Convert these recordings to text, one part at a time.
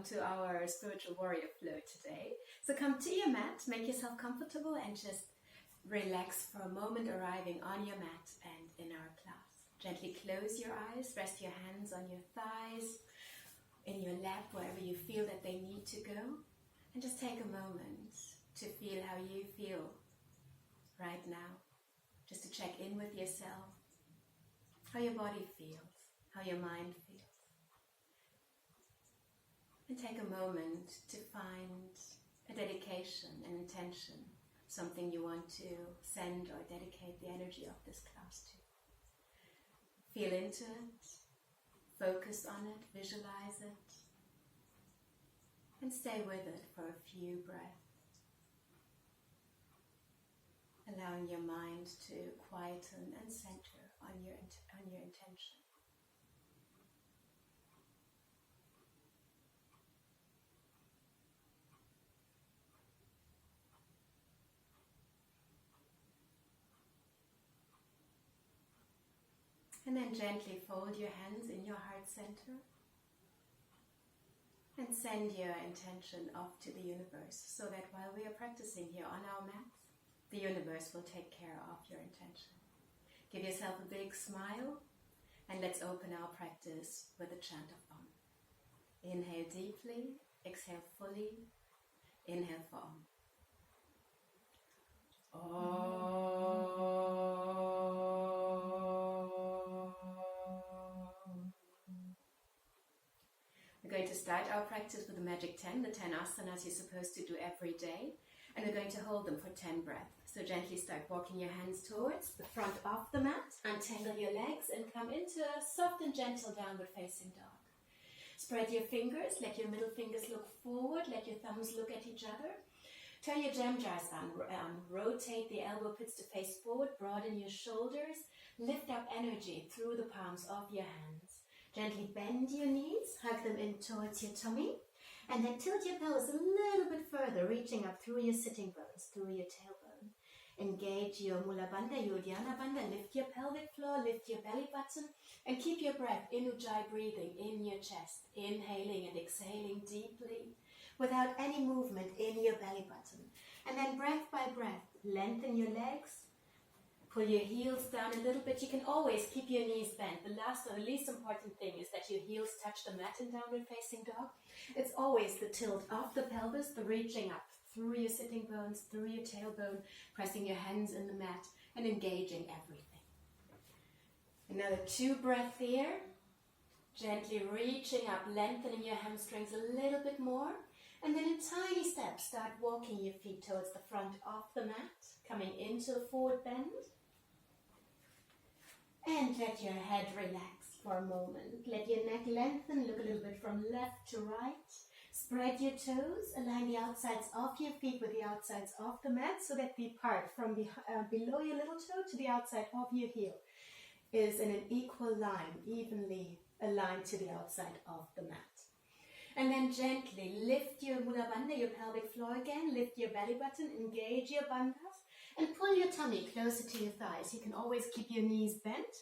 welcome to our spiritual warrior flow today. So come to your mat, make yourself comfortable and just relax for a moment, arriving on your mat and in our class. Gently close your eyes, rest your hands on your thighs, in your lap, wherever you feel that they need to go. And just take a moment to feel how you feel right now. Just to check in with yourself, how your body feels, how your mind feels. And take a moment to find a dedication, an intention, something you want to send or dedicate the energy of this class to. Feel into it, focus on it, visualize it, and stay with it for a few breaths. Allowing your mind to quieten and center on your intention. And then gently fold your hands in your heart center and send your intention off to the universe so that while we are practicing here on our mats, the universe will take care of your intention. Give yourself a big smile and let's open our practice with a chant of Om. Inhale deeply, exhale fully, inhale for Om. We're going to start our practice with the magic 10, the 10 asanas you're supposed to do every day. And we're going to hold them for 10 breaths. So gently start walking your hands towards the front of the mat. Untangle your legs and come into a soft and gentle downward facing dog. Spread your fingers, let your middle fingers look forward, let your thumbs look at each other. Turn your jam jars on, rotate the elbow pits to face forward, broaden your shoulders, lift up energy through the palms of your hands. Gently bend your knees, hug them in towards your tummy, and then tilt your pelvis a little bit further, reaching up through your sitting bones, through your tailbone. Engage your Mula Bandha, your Uddiyana Bandha, lift your pelvic floor, lift your belly button, and keep your breath in Ujjayi breathing in your chest, inhaling and exhaling deeply, without any movement in your belly button. And then breath by breath, lengthen your legs, pull your heels down a little bit. You can always keep your knees bent. The last or the least important thing is that your heels touch the mat in downward facing dog. It's always the tilt of the pelvis, the reaching up through your sitting bones, through your tailbone, pressing your hands in the mat and engaging everything. Another 2 breaths here. Gently reaching up, lengthening your hamstrings a little bit more. And then in tiny steps, start walking your feet towards the front of the mat, coming into a forward bend. And let your head relax for a moment. Let your neck lengthen, look a little bit from left to right. Spread your toes, align the outsides of your feet with the outsides of the mat so that the part from below your little toe to the outside of your heel is in an equal line, evenly aligned to the outside of the mat. And then gently lift your Mula Bandha, your pelvic floor again, lift your belly button, engage your bandhas, and pull your tummy closer to your thighs. You can always keep your knees bent,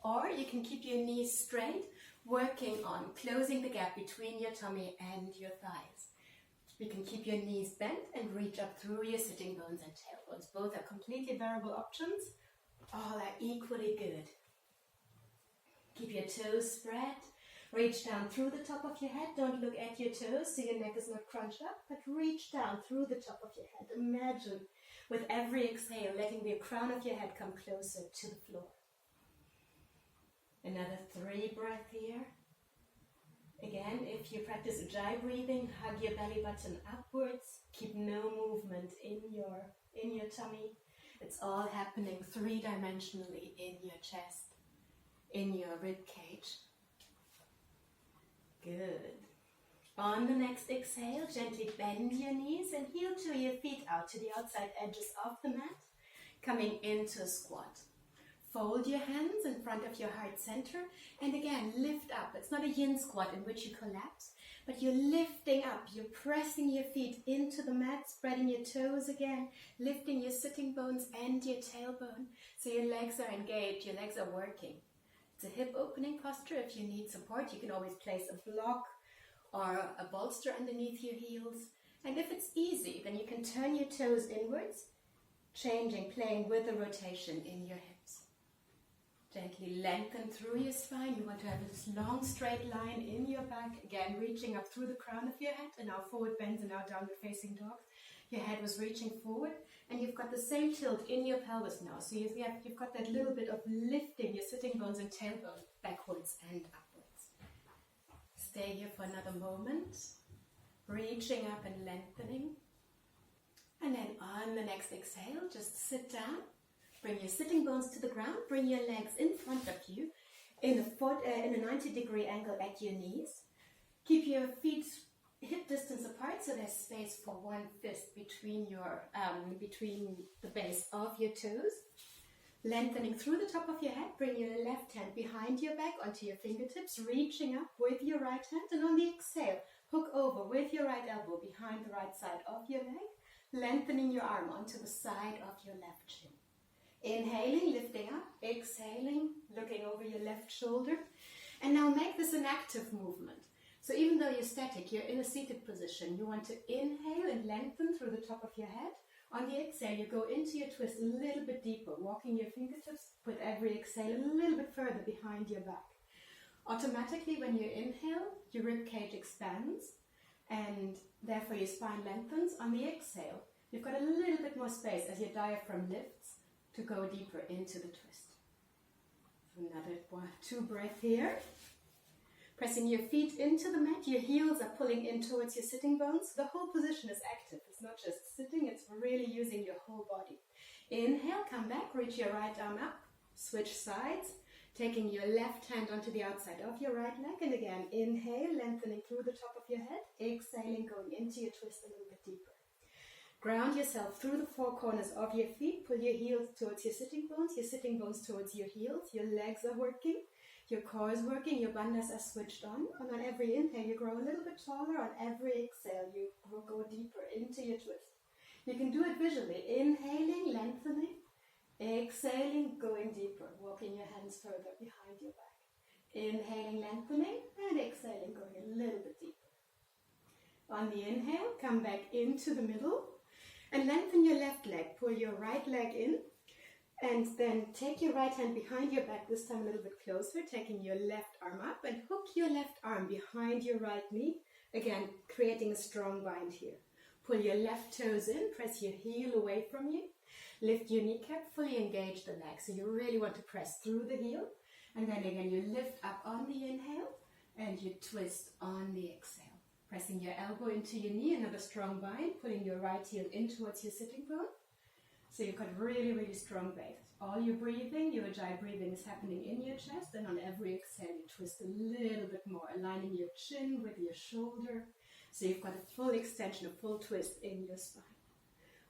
or you can keep your knees straight, working on closing the gap between your tummy and your thighs. You can keep your knees bent and reach up through your sitting bones and tailbones. Both are completely variable options. All are equally good. Keep your toes spread. Reach down through the top of your head. Don't look at your toes so your neck is not crunched up, but reach down through the top of your head. Imagine with every exhale letting the crown of your head come closer to the floor. Another 3 breaths here. Again, if you practice Ujjayi breathing, hug your belly button upwards. Keep no movement in your tummy. It's all happening 3-dimensionally in your chest, in your rib cage. Good. On the next exhale, gently bend your knees and heel to your feet out to the outside edges of the mat, coming into a squat. Fold your hands in front of your heart center and again lift up. It's not a yin squat in which you collapse, but you're lifting up. You're pressing your feet into the mat, spreading your toes again, lifting your sitting bones and your tailbone so your legs are engaged, your legs are working. It's a hip opening posture. If you need support, you can always place a block or a bolster underneath your heels. And if it's easy, then you can turn your toes inwards, changing, playing with the rotation in your hips. Gently lengthen through your spine. You want to have this long straight line in your back. Again, reaching up through the crown of your head. And now forward bends and now downward facing dog. Your head was reaching forward. And you've got the same tilt in your pelvis now. So you've got that little bit of lifting your sitting bones and tailbone backwards and upwards. Stay here for another moment. Reaching up and lengthening. And then on the next exhale, just sit down. Bring your sitting bones to the ground. Bring your legs in front of you in a 90-degree angle at your knees. Keep your feet hip distance apart so there's space for one fist between the base of your toes. Lengthening through the top of your head. Bring your left hand behind your back onto your fingertips, reaching up with your right hand. And on the exhale, hook over with your right elbow behind the right side of your leg. Lengthening your arm onto the side of your left shin. Inhaling, lifting up, exhaling, looking over your left shoulder. And now make this an active movement. So even though you're static, you're in a seated position, you want to inhale and lengthen through the top of your head. On the exhale, you go into your twist a little bit deeper, walking your fingertips with every exhale a little bit further behind your back. Automatically, when you inhale, your rib cage expands and therefore your spine lengthens. On the exhale, you've got a little bit more space as your diaphragm lifts to go deeper into the twist. Another 2 breaths here. Pressing your feet into the mat, your heels are pulling in towards your sitting bones. The whole position is active. It's not just sitting, it's really using your whole body. Inhale, come back, reach your right arm up, switch sides, taking your left hand onto the outside of your right leg. And again, inhale, lengthening through the top of your head. Exhaling, going into your twist a little bit deeper. Ground yourself through the 4 corners of your feet. Pull your heels towards your sitting bones towards your heels. Your legs are working, your core is working, your bandhas are switched on. And on every inhale, you grow a little bit taller. On every exhale, you go deeper into your twist. You can do it visually. Inhaling, lengthening. Exhaling, going deeper, walking your hands further behind your back. Inhaling, lengthening, and exhaling, going a little bit deeper. On the inhale, come back into the middle. And lengthen your left leg, pull your right leg in, and then take your right hand behind your back, this time a little bit closer, taking your left arm up and hook your left arm behind your right knee, again creating a strong bind here. Pull your left toes in, press your heel away from you, lift your kneecap, fully engage the leg, so you really want to press through the heel, and then again you lift up on the inhale and you twist on the exhale. Pressing your elbow into your knee, another strong bind, pulling your right heel in towards your sitting bone. So you've got really, really strong base. All your breathing, your Ujjayi breathing is happening in your chest, and on every exhale you twist a little bit more, aligning your chin with your shoulder. So you've got a full extension, a full twist in your spine.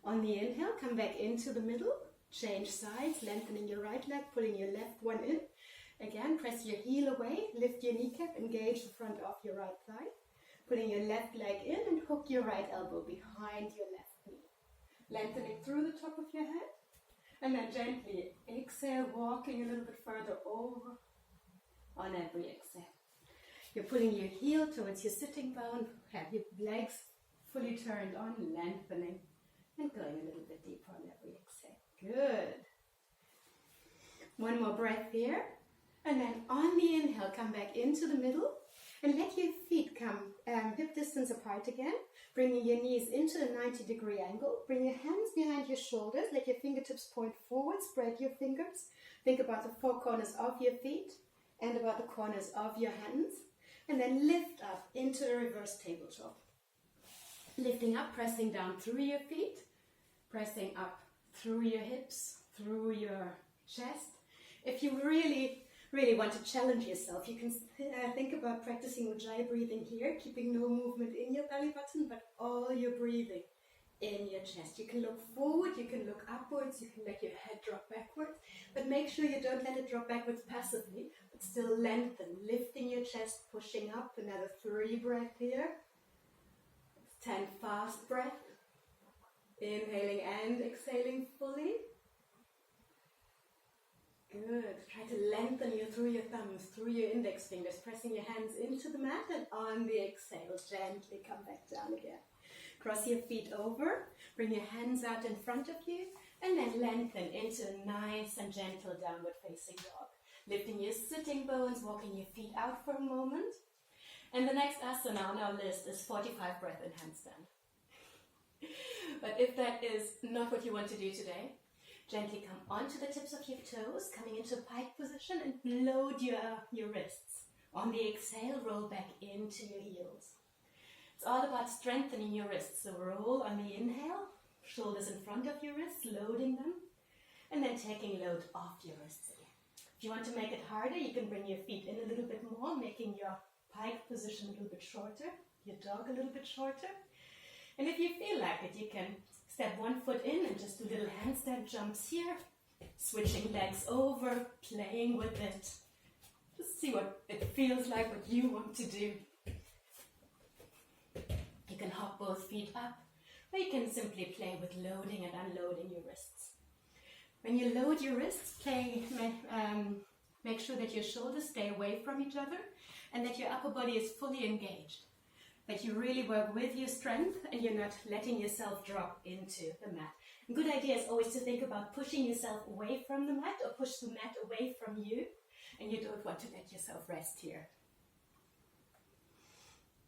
On the inhale, come back into the middle, change sides, lengthening your right leg, pulling your left one in. Again, press your heel away, lift your kneecap, engage the front of your right thigh. Putting your left leg in and hook your right elbow behind your left knee. Lengthening through the top of your head. And then gently exhale, walking a little bit further over on every exhale. You're pulling your heel towards your sitting bone. Have your legs fully turned on, lengthening. And going a little bit deeper on every exhale. Good. One more breath here. And then on the inhale, come back into the middle. And let your feet come hip distance apart again, bringing your knees into a 90-degree angle. Bring your hands behind your shoulders. Let your fingertips point forward. Spread your fingers. Think about the 4 corners of your feet and about the corners of your hands. And then lift up into a reverse tabletop. Lifting up, pressing down through your feet. Pressing up through your hips, through your chest. If you really want to challenge yourself, you can think about practicing Ujjayi breathing here, keeping no movement in your belly button, but all your breathing in your chest. You can look forward, you can look upwards, you can let your head drop backwards, but make sure you don't let it drop backwards passively, but still lengthen, lifting your chest, pushing up. Another 3 breaths here. 10 fast breaths. Inhaling and exhaling fully. Good. Try to lengthen you through your thumbs, through your index fingers, pressing your hands into the mat, and on the exhale, gently come back down again. Cross your feet over, bring your hands out in front of you, and then lengthen into a nice and gentle downward facing dog. Lifting your sitting bones, walking your feet out for a moment. And the next asana on our list is 45 breath in handstand. But if that is not what you want to do today, gently come onto the tips of your toes, coming into a pike position, and load your wrists. On the exhale, roll back into your heels. It's all about strengthening your wrists. So roll on the inhale, shoulders in front of your wrists, loading them, and then taking load off your wrists again. If you want to make it harder, you can bring your feet in a little bit more, making your pike position a little bit shorter, your dog a little bit shorter. And if you feel like it, you can step one foot in and just do little handstand jumps here, switching legs over, playing with it. Just see what it feels like, what you want to do. You can hop both feet up, or you can simply play with loading and unloading your wrists. When you load your wrists, make sure that your shoulders stay away from each other and that your upper body is fully engaged. That you really work with your strength and you're not letting yourself drop into the mat. A good idea is always to think about pushing yourself away from the mat or push the mat away from you, and you don't want to let yourself rest here.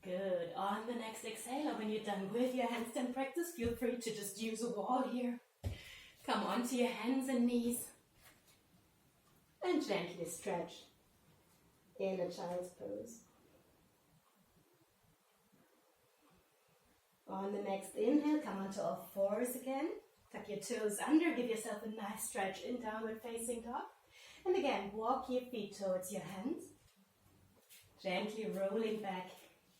Good. On the next exhale, when you're done with your handstand practice, feel free to just use a wall here. Come onto your hands and knees and gently stretch in a child's pose. On the next inhale, come onto all fours again. Tuck your toes under, give yourself a nice stretch in downward facing dog. And again, walk your feet towards your hands. Gently rolling back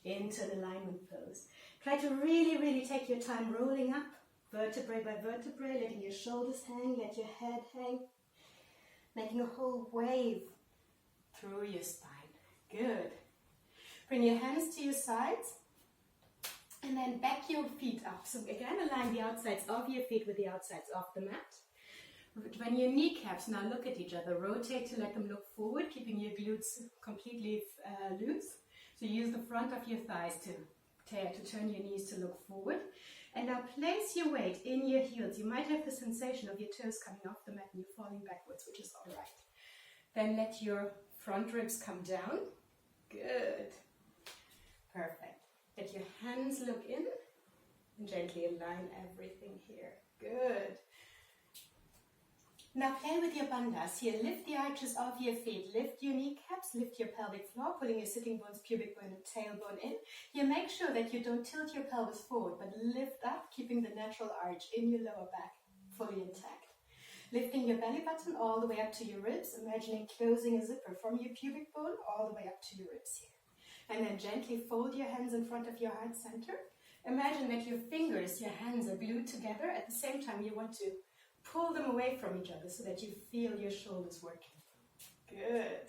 into an alignment pose. Try to really, really take your time rolling up, vertebrae by vertebrae, letting your shoulders hang, let your head hang. Making a whole wave through your spine. Good. Bring your hands to your sides. And then back your feet up. So again, align the outsides of your feet with the outsides of the mat. When your kneecaps now look at each other, rotate to let them look forward, keeping your glutes completely loose. So use the front of your thighs to turn your knees to look forward. And now place your weight in your heels. You might have the sensation of your toes coming off the mat and you're falling backwards, which is all right. Then let your front ribs come down. Good. Perfect. Let your hands look in and gently align everything here. Good. Now play with your bandhas. Here, lift the arches of your feet. Lift your kneecaps, lift your pelvic floor, pulling your sitting bones, pubic bone and tailbone in. Here, make sure that you don't tilt your pelvis forward, but lift up, keeping the natural arch in your lower back fully intact. Lifting your belly button all the way up to your ribs, imagining closing a zipper from your pubic bone all the way up to your ribs here. And then gently fold your hands in front of your heart center. Imagine that your fingers, your hands are glued together. At the same time, you want to pull them away from each other so that you feel your shoulders working. Good.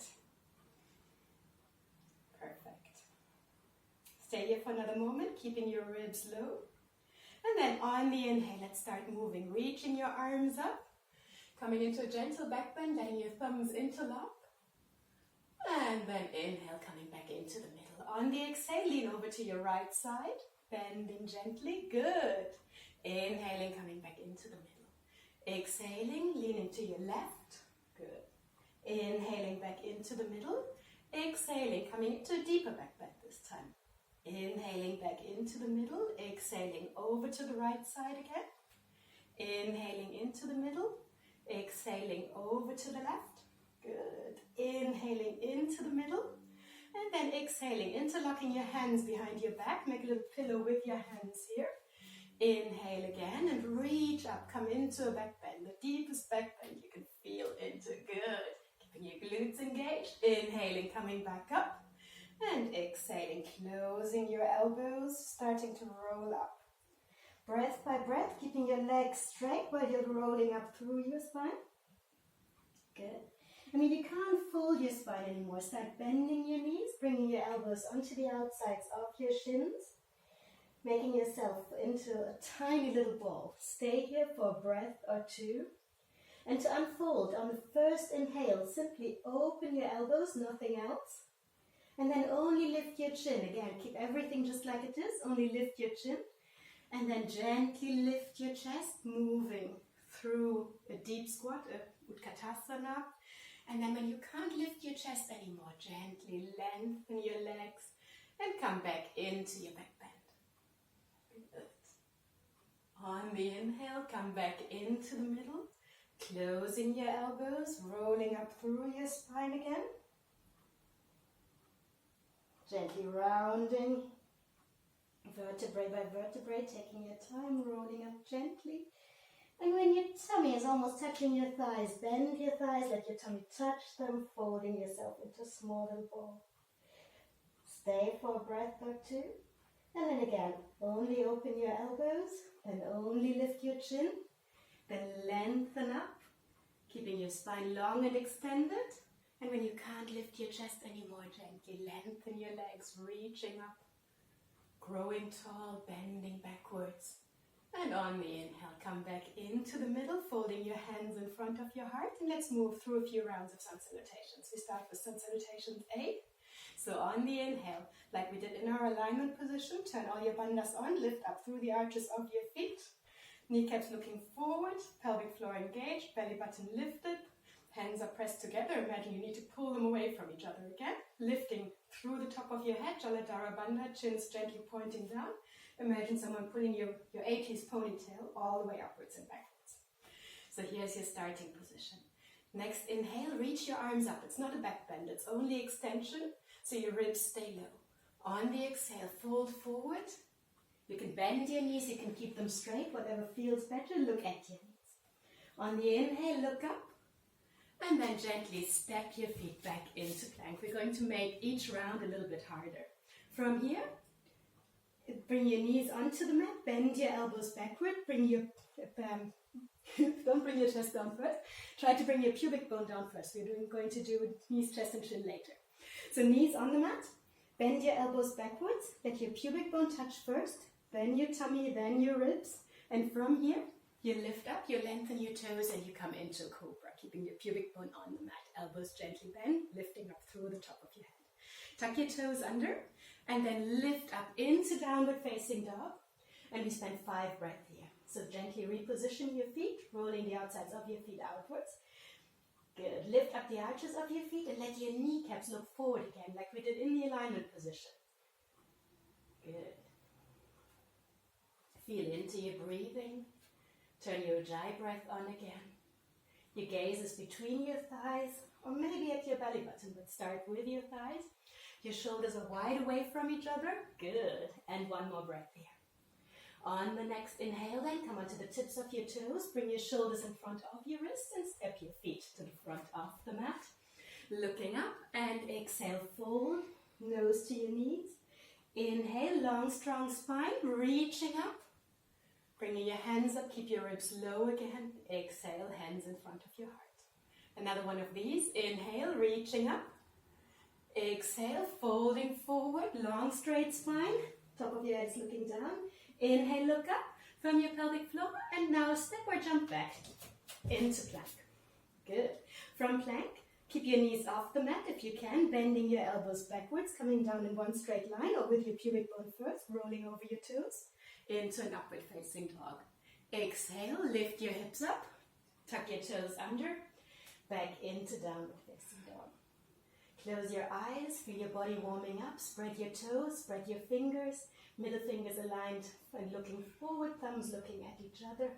Perfect. Stay here for another moment, keeping your ribs low. And then on the inhale, let's start moving. Reaching your arms up. Coming into a gentle back bend, letting your thumbs interlock. And then inhale, coming back into the middle. On the exhale, lean over to your right side, bending gently. Good. Inhaling, coming back into the middle. Exhaling, leaning to your left. Good. Inhaling back into the middle. Exhaling, coming into a deeper back bend this time. Inhaling back into the middle. Exhaling over to the right side again. Inhaling into the middle. Exhaling over to the left. Good. Inhaling into the middle. And then exhaling, interlocking your hands behind your back. Make a little pillow with your hands here. Inhale again and reach up. Come into a back bend. The deepest back bend you can feel into. Good. Keeping your glutes engaged. Inhaling, coming back up. And exhaling, closing your elbows, starting to roll up. Breath by breath, keeping your legs straight while you're rolling up through your spine. Good. You can't fold your spine anymore. Start bending your knees, bringing your elbows onto the outsides of your shins, making yourself into a tiny little ball. Stay here for a breath or two. And to unfold, on the first inhale, simply open your elbows, nothing else. And then only lift your chin. Again, keep everything just like it is, only lift your chin. And then gently lift your chest, moving through a deep squat, a Utkatasana. And then when you can't lift your chest anymore, gently lengthen your legs and come back into your back bend. Good. On the inhale, come back into the middle, closing your elbows, rolling up through your spine again. Gently rounding vertebrae by vertebrae, taking your time, rolling up gently. And when your tummy is almost touching your thighs, bend your thighs, let your tummy touch them, folding yourself into a small little ball. Stay for a breath or two. And then again, only open your elbows, then only lift your chin, then lengthen up, keeping your spine long and extended. And when you can't lift your chest anymore, gently lengthen your legs, reaching up, growing tall, bending backwards. And on the inhale, come back into the middle, folding your hands in front of your heart. And let's move through a few rounds of sun salutations. We start with sun salutations 8. So on the inhale, like we did in our alignment position, turn all your bandhas on, lift up through the arches of your feet. Kneecaps looking forward, pelvic floor engaged, belly button lifted. Hands are pressed together. Imagine you need to pull them away from each other again. Lifting through the top of your head, Jaladhara Bandha, chins gently pointing down. Imagine someone pulling your 80s ponytail all the way upwards and backwards. So here's your starting position. Next inhale, reach your arms up. It's not a back bend, it's only extension, so your ribs stay low. On the exhale, fold forward. You can bend your knees, you can keep them straight, whatever feels better, look at your knees. On the inhale, look up. And then gently step your feet back into plank. We're going to make each round a little bit harder. From here, bring your knees onto the mat, bend your elbows backward, don't bring your chest down first. Try to bring your pubic bone down first. We're going to do knees, chest and chin later. So knees on the mat, bend your elbows backwards, let your pubic bone touch first, then your tummy, then your ribs. And from here, you lift up, you lengthen your toes and you come into a cobra, keeping your pubic bone on the mat. Elbows gently bend, lifting up through the top of your head. Tuck your toes under and then lift up into downward facing dog. And we spend 5 breaths here. So gently reposition your feet, rolling the outsides of your feet outwards. Good. Lift up the arches of your feet and let your kneecaps look forward again, like we did in the alignment position. Good. Feel into your breathing. Turn your Ujjayi breath on again. Your gaze is between your thighs, or maybe at your belly button, but start with your thighs. Your shoulders are wide away from each other. Good. And one more breath here. On the next inhale then, come onto the tips of your toes, bring your shoulders in front of your wrists and step your feet to the front of the mat. Looking up and exhale, fold, nose to your knees. Inhale, long, strong spine, reaching up. Bringing your hands up, keep your ribs low again. Exhale, hands in front of your heart. Another one of these. Inhale, reaching up. Exhale, folding forward, long, straight spine. Top of your head is looking down. Inhale, look up from your pelvic floor. And now step or jump back into plank. Good. From plank, keep your knees off the mat if you can, bending your elbows backwards, coming down in one straight line or with your pubic bone first, rolling over your toes. Into an upward facing dog. Exhale, lift your hips up, tuck your toes under, back into downward facing dog. Close your eyes, feel your body warming up, spread your toes, spread your fingers, middle fingers aligned and looking forward, thumbs looking at each other.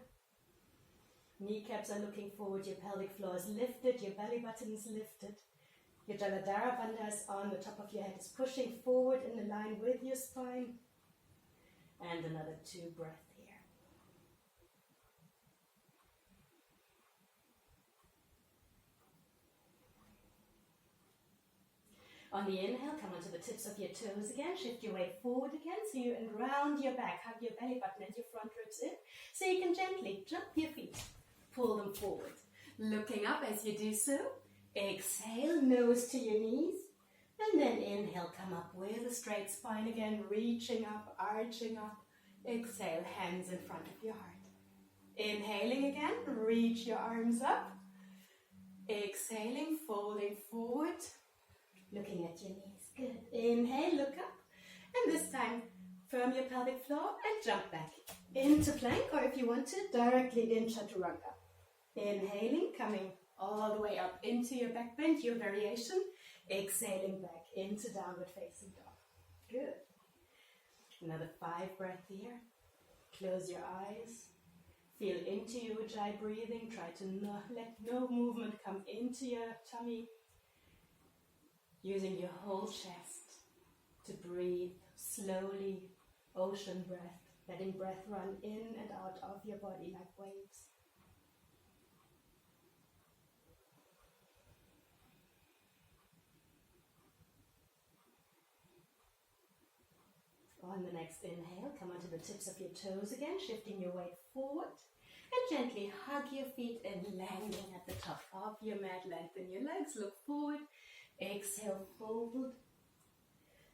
Kneecaps are looking forward, your pelvic floor is lifted, your belly button is lifted. Your Jaladhara Bandha is on, the top of your head is pushing forward in line with your spine. And another 2 breaths here. On the inhale, come onto the tips of your toes again. Shift your weight forward again. So you round your back, hug your belly button and your front ribs in. So you can gently jump your feet, pull them forward. Looking up as you do so. Exhale, nose to your knees. And then inhale, come up with a straight spine again, reaching up, arching up. Exhale, hands in front of your heart. Inhaling again, reach your arms up. Exhaling, folding forward, looking at your knees. Good. Inhale, look up. And this time, firm your pelvic floor and jump back into plank, or if you want to, directly in chaturanga. Inhaling, coming all the way up into your back bend, your variation. Exhaling back into downward facing dog. Good. Another 5 breaths here. Close your eyes. Feel into your ujjayi breathing. Try to let no movement come into your tummy. Using your whole chest to breathe slowly, ocean breath, letting breath run in and out of your body like waves. On the next inhale, come onto the tips of your toes again, shifting your weight forward. And gently hug your feet and landing at the top of your mat. Lengthen your legs, look forward. Exhale, fold.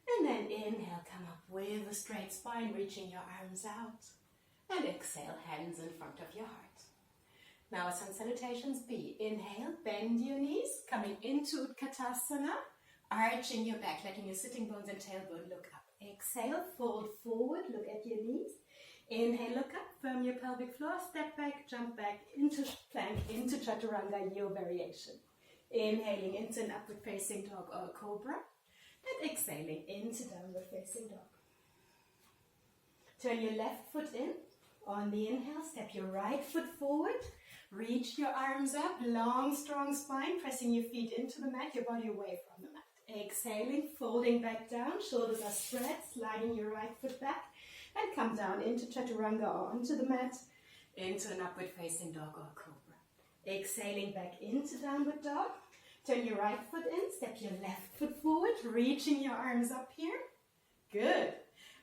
And then inhale, come up with a straight spine, reaching your arms out. And exhale, hands in front of your heart. Now sun salutations B. Inhale, bend your knees, coming into Utkatasana, arching your back, letting your sitting bones and tailbone look up. Exhale, fold forward, look at your knees. Inhale, look up, firm your pelvic floor, step back, jump back into plank, into chaturanga, your variation. Inhaling into an upward facing dog or a cobra, and exhaling into downward facing dog. Turn your left foot in. On the inhale, step your right foot forward, reach your arms up, long, strong spine, pressing your feet into the mat, your body away from the mat. Exhaling, folding back down, shoulders are spread, sliding your right foot back, and come down into chaturanga or onto the mat, into an upward facing dog or cobra. Exhaling back into downward dog. Turn your right foot in, step your left foot forward, reaching your arms up here. Good.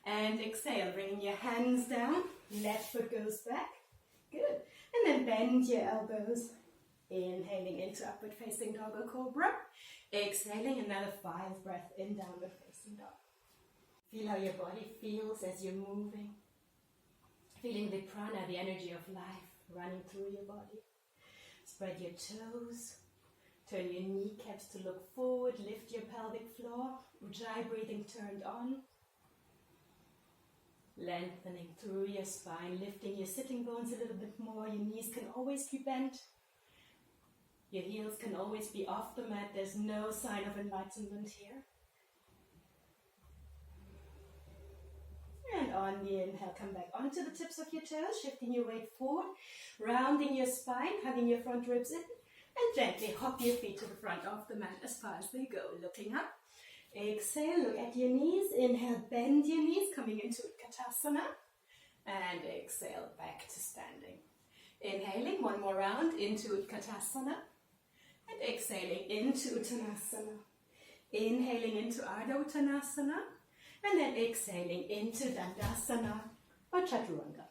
And exhale, bringing your hands down, left foot goes back. Good. And then bend your elbows. Inhaling into upward facing dog or cobra. Exhaling, another 5 breaths in downward facing dog. Feel how your body feels as you're moving. Feeling the prana, the energy of life, running through your body. Spread your toes. Turn your kneecaps to look forward. Lift your pelvic floor. Ujjayi breathing turned on. Lengthening through your spine, lifting your sitting bones a little bit more. Your knees can always be bent. Your heels can always be off the mat. There's no sign of enlightenment here. And on the inhale, come back onto the tips of your toes, shifting your weight forward, rounding your spine, hugging your front ribs in, and gently hop your feet to the front of the mat as far as they go. Looking up. Exhale, look at your knees. Inhale, bend your knees, coming into Utkatasana. And exhale, back to standing. Inhaling, one more round into Utkatasana. And exhaling into Uttanasana. Inhaling into Ardha Uttanasana. And then exhaling into Dandasana or Chaturanga.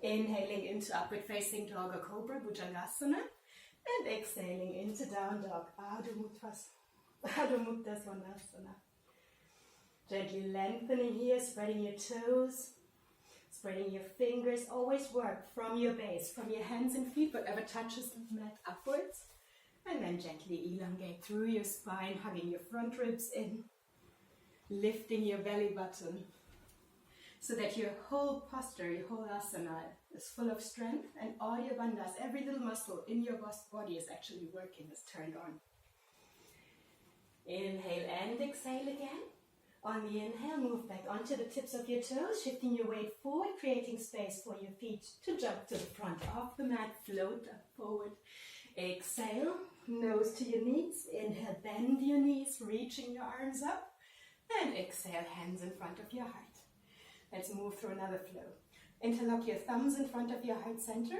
Inhaling into upward facing dog or cobra, Bhujangasana. And exhaling into down dog, Ardha Mukta Svanasana. Gently lengthening here, spreading your toes, spreading your fingers. Always work from your base, from your hands and feet, whatever touches the mat upwards. And then gently elongate through your spine, hugging your front ribs in, lifting your belly button, so that your whole posture, your whole asana is full of strength, and all your bandhas, every little muscle in your body is actually working, is turned on. Inhale and exhale again. On the inhale, move back onto the tips of your toes, shifting your weight forward, creating space for your feet to jump to the front of the mat, float up forward. Exhale, nose to your knees. Inhale, bend your knees, reaching your arms up. And exhale, hands in front of your heart. Let's move through another flow. Interlock your thumbs in front of your heart center.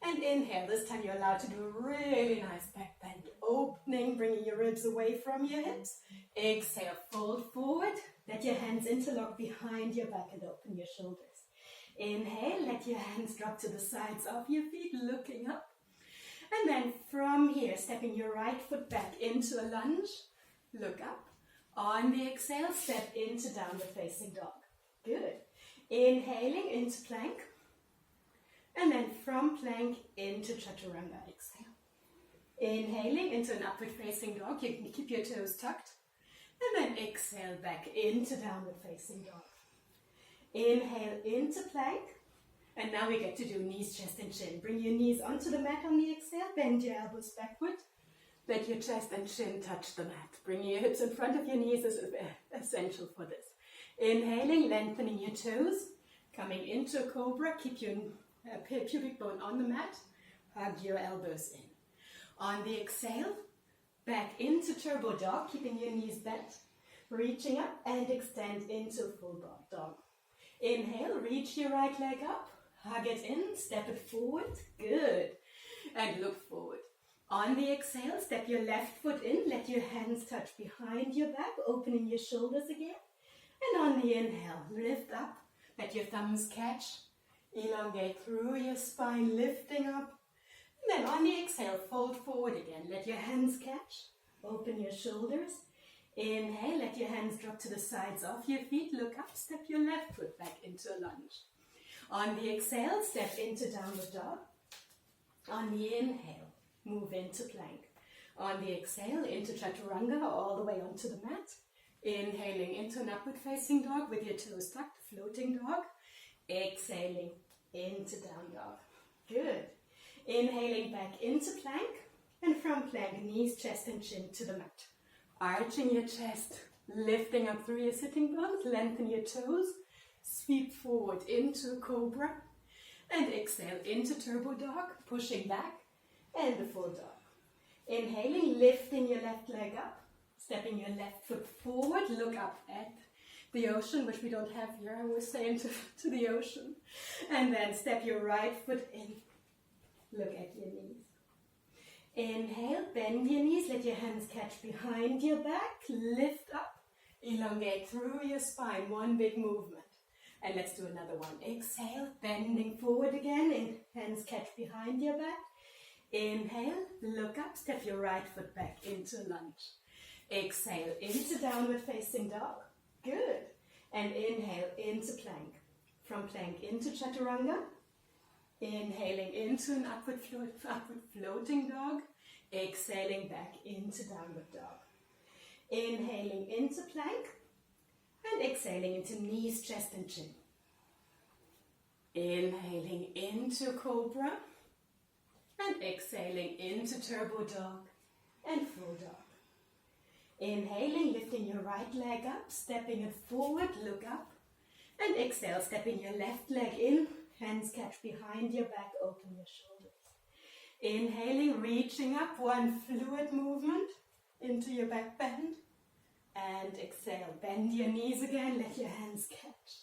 And inhale, this time you're allowed to do a really nice back bend. Opening, bringing your ribs away from your hips. Exhale, fold forward. Let your hands interlock behind your back and open your shoulders. Inhale, let your hands drop to the sides of your feet, looking up. And then from here, stepping your right foot back into a lunge. Look up. On the exhale, step into downward facing dog. Good. Inhaling into plank. And then from plank into chaturanga. Exhale. Inhaling into an upward facing dog. You can keep your toes tucked. And then exhale back into downward facing dog. Inhale into plank. And now we get to do knees, chest and chin. Bring your knees onto the mat on the exhale. Bend your elbows backward. Let your chest and chin touch the mat. Bringing your hips in front of your knees is essential for this. Inhaling, lengthening your toes. Coming into a cobra. Keep your pubic bone on the mat. Hug your elbows in. On the exhale, back into turbo dog, keeping your knees bent. Reaching up and extend into full dog. Inhale, reach your right leg up. Hug it in, step it forward. Good. And look forward. On the exhale, step your left foot in. Let your hands touch behind your back, opening your shoulders again. And on the inhale, lift up. Let your thumbs catch. Elongate through your spine, lifting up. And then on the exhale, fold forward again. Let your hands catch. Open your shoulders. Inhale, let your hands drop to the sides of your feet. Look up, step your left foot back into a lunge. On the exhale, step into downward dog. On the inhale, move into plank. On the exhale, into chaturanga, all the way onto the mat. Inhaling into an upward facing dog with your toes tucked, floating dog. Exhaling into down dog. Good. Inhaling back into plank, and from plank, knees, chest and chin to the mat. Arching your chest, lifting up through your sitting bones, lengthen your toes, sweep forward into cobra, and exhale into turbo dog, pushing back, and the full dog. Inhaling, lifting your left leg up, stepping your left foot forward, look up at the ocean, which we don't have here, I was saying to the ocean, and then step your right foot in. Look at your knees. Inhale, bend your knees, let your hands catch behind your back, lift up, elongate through your spine, one big movement. And let's do another one. Exhale, bending forward again, and hands catch behind your back. Inhale, look up, step your right foot back into lunge. Exhale, into downward facing dog. Good. And inhale, into plank. From plank into chaturanga. Inhaling into an upward floating dog. Exhaling back into downward dog. Inhaling into plank. And exhaling into knees, chest and chin. Inhaling into cobra. And exhaling into turbo dog and full dog. Inhaling, lifting your right leg up, stepping it forward, look up. And exhale, stepping your left leg in. Hands catch behind your back, open your shoulders. Inhaling, reaching up, one fluid movement into your back bend. And exhale, bend your knees again, let your hands catch.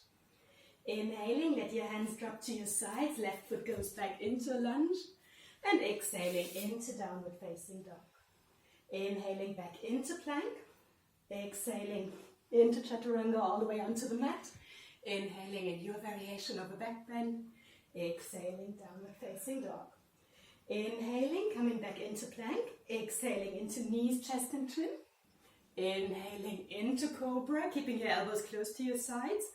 Inhaling, let your hands drop to your sides, left foot goes back into a lunge. And exhaling into downward facing dog. Inhaling back into plank. Exhaling into chaturanga all the way onto the mat. Inhaling in your variation of a back bend. Exhaling, downward facing dog. Inhaling, coming back into plank. Exhaling into knees, chest and chin. Inhaling into cobra, keeping your elbows close to your sides.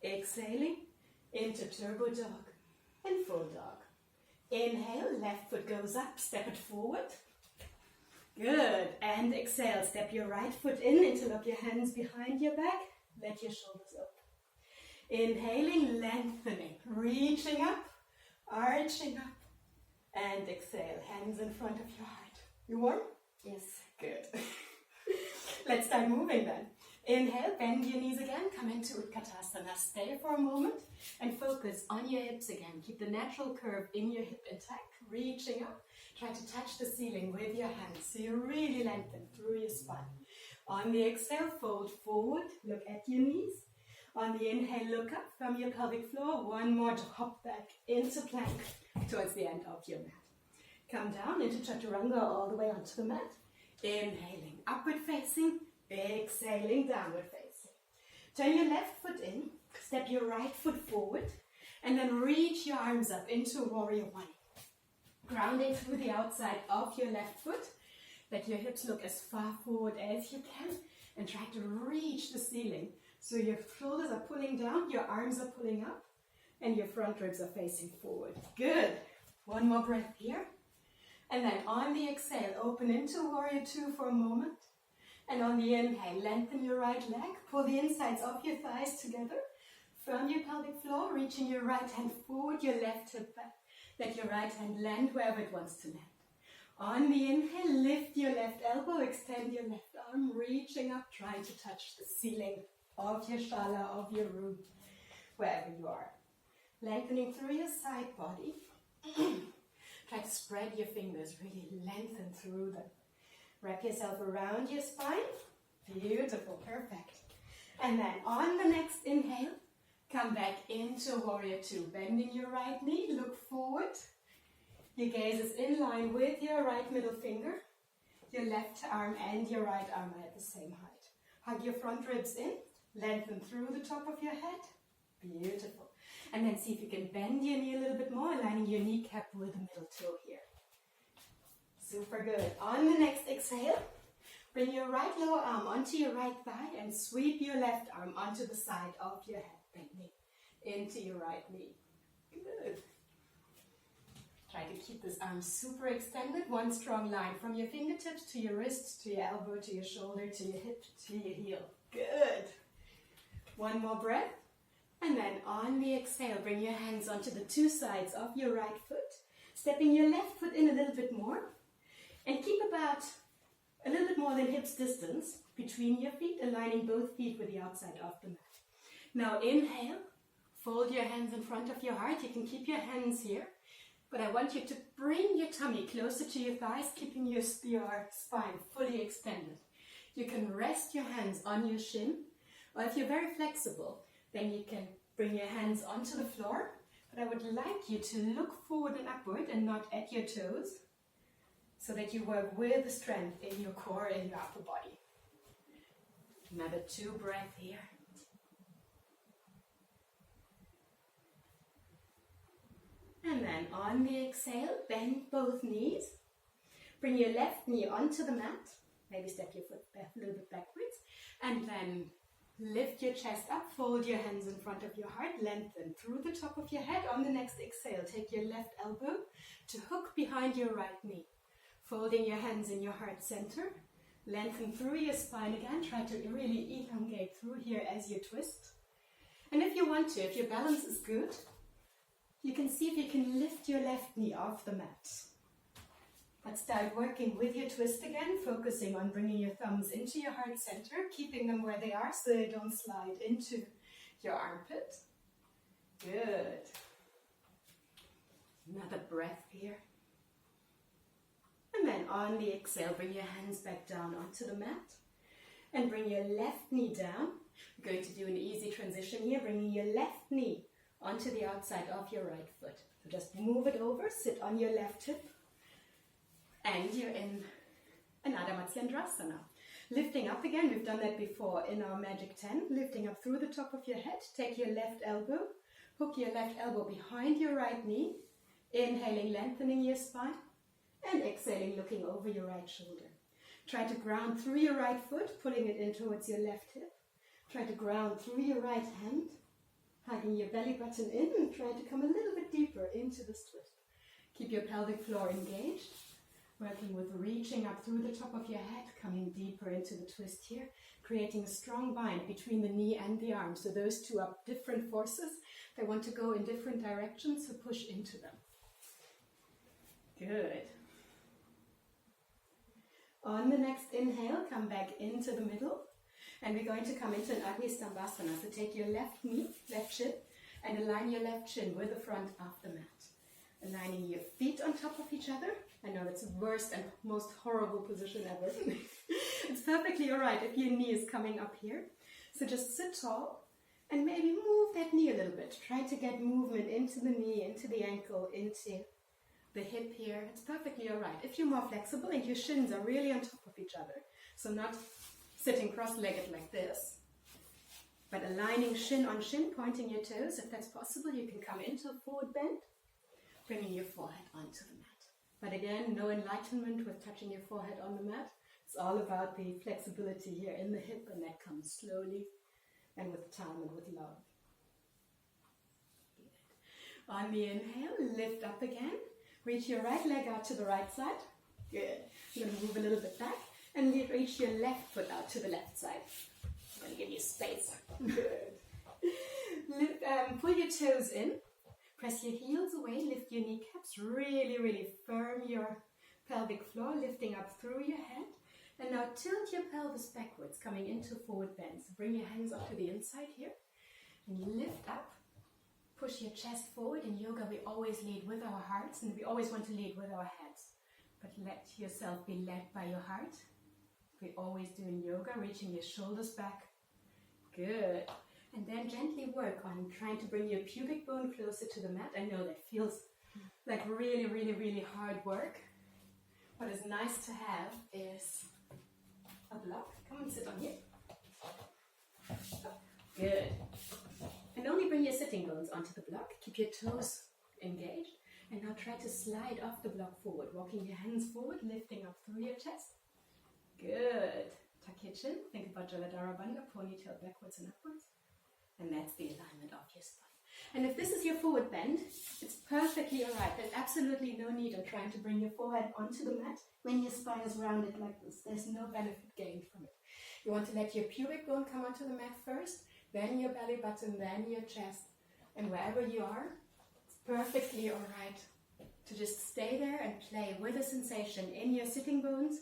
Exhaling into turbo dog and full dog. Inhale, left foot goes up, step it forward. Good. And exhale, step your right foot in, interlock your hands behind your back. Let your shoulders open. Inhaling, lengthening, reaching up, arching up, and exhale, hands in front of your heart. You warm? Yes. Good. Let's start moving then. Inhale, bend your knees again, come into Utkatasana. Stay for a moment and focus on your hips again. Keep the natural curve in your hip intact, reaching up. Try to touch the ceiling with your hands so you really lengthen through your spine. On the exhale, fold forward, look at your knees. On the inhale, look up from your pelvic floor. One more to hop back into plank towards the end of your mat. Come down into chaturanga all the way onto the mat. Inhaling, upward facing. Exhaling, downward facing. Turn your left foot in. Step your right foot forward. And then reach your arms up into warrior one. Grounding through the outside of your left foot. Let your hips look as far forward as you can. And try to reach the ceiling. So your shoulders are pulling down, your arms are pulling up, and your front ribs are facing forward. Good. One more breath here. And then on the exhale, open into Warrior Two for a moment. And on the inhale, lengthen your right leg. Pull the insides of your thighs together. Firm your pelvic floor, reaching your right hand forward, your left hip back. Let your right hand land wherever it wants to land. On the inhale, lift your left elbow, extend your left arm, reaching up, trying to touch the ceiling of your shala, of your room, wherever you are. Lengthening through your side body. Try to spread your fingers, really lengthen through them. Wrap yourself around your spine. Beautiful, perfect. And then on the next inhale, come back into Warrior Two. Bending your right knee, look forward. Your gaze is in line with your right middle finger. Your left arm and your right arm are at the same height. Hug your front ribs in. Lengthen through the top of your head. Beautiful. And then see if you can bend your knee a little bit more, aligning your kneecap with the middle toe here. Super good. On the next exhale, bring your right lower arm onto your right thigh and sweep your left arm onto the side of your head, bending into your right knee. Good. Try to keep this arm super extended. One strong line from your fingertips to your wrists, to your elbow, to your shoulder, to your hip, to your heel. Good. One more breath. And then on the exhale, bring your hands onto the two sides of your right foot, stepping your left foot in a little bit more, and keep about a little bit more than hips distance between your feet, aligning both feet with the outside of the mat. Now inhale, fold your hands in front of your heart. You can keep your hands here, but I want you to bring your tummy closer to your thighs, keeping your spine fully extended. You can rest your hands on your shin, or if you're very flexible, then you can bring your hands onto the floor. But I would like you to look forward and upward and not at your toes, so that you work with the strength in your core and your upper body. Another 2 breaths here. And then on the exhale, bend both knees. Bring your left knee onto the mat. Maybe step your foot back a little bit backwards. And then lift your chest up, fold your hands in front of your heart, lengthen through the top of your head. On the next exhale, take your left elbow to hook behind your right knee. Folding your hands in your heart center, lengthen through your spine again. Try to really elongate through here as you twist. And if you want to, if your balance is good, you can see if you can lift your left knee off the mat. But start working with your twist again, focusing on bringing your thumbs into your heart center, keeping them where they are so they don't slide into your armpit. Good. Another breath here. And then on the exhale, bring your hands back down onto the mat and bring your left knee down. We're going to do an easy transition here, bringing your left knee onto the outside of your right foot. So just move it over, sit on your left hip, and you're in an Adho Matsyendrasana. Lifting up again, we've done that before in our Magic 10, lifting up through the top of your head, take your left elbow, hook your left elbow behind your right knee, inhaling, lengthening your spine, and exhaling, looking over your right shoulder. Try to ground through your right foot, pulling it in towards your left hip. Try to ground through your right hand, hugging your belly button in, and try to come a little bit deeper into this twist. Keep your pelvic floor engaged, working with reaching up through the top of your head, coming deeper into the twist here, creating a strong bind between the knee and the arm. So those two are different forces. They want to go in different directions, so push into them. Good. On the next inhale, come back into the middle, and we're going to come into an Agni Stambhasana. So take your left knee, left shin, and align your left shin with the front of the mat. Aligning your feet on top of each other. I know it's the worst and most horrible position ever. It's perfectly alright if your knee is coming up here. So just sit tall and maybe move that knee a little bit. Try to get movement into the knee, into the ankle, into the hip here. It's perfectly alright. If you're more flexible and your shins are really on top of each other, so not sitting cross-legged like this, but aligning shin on shin, pointing your toes. If that's possible, you can come into a forward bend, bringing your forehead onto the mat. But again, no enlightenment with touching your forehead on the mat. It's all about the flexibility here in the hip, and that comes slowly and with time and with love. Good. On the inhale, lift up again. Reach your right leg out to the right side. Good. I'm going to move a little bit back and reach your left foot out to the left side. I'm going to give you space. Good. Pull your toes in. Press your heels away. Lift your kneecaps. Really, really firm your pelvic floor, lifting up through your head. And now tilt your pelvis backwards, coming into forward bend. So bring your hands up to the inside here. And lift up. Push your chest forward. In yoga, we always lead with our hearts, and we always want to lead with our heads. But let yourself be led by your heart. We always do in yoga, reaching your shoulders back. Good. And then gently work on trying to bring your pubic bone closer to the mat. I know that feels like really, really, really hard work. What is nice to have is a block. Come and sit on here. Good. And only bring your sitting bones onto the block. Keep your toes engaged. And now try to slide off the block forward, walking your hands forward, lifting up through your chest. Good. Tuck your chin. Think about Jaladhara Bandha, ponytail backwards and upwards. And that's the alignment of your spine. And if this is your forward bend, it's perfectly alright. There's absolutely no need of trying to bring your forehead onto the mat when your spine is rounded like this. There's no benefit gained from it. You want to let your pubic bone come onto the mat first, then your belly button, then your chest. And wherever you are, it's perfectly alright to just stay there and play with the sensation in your sitting bones,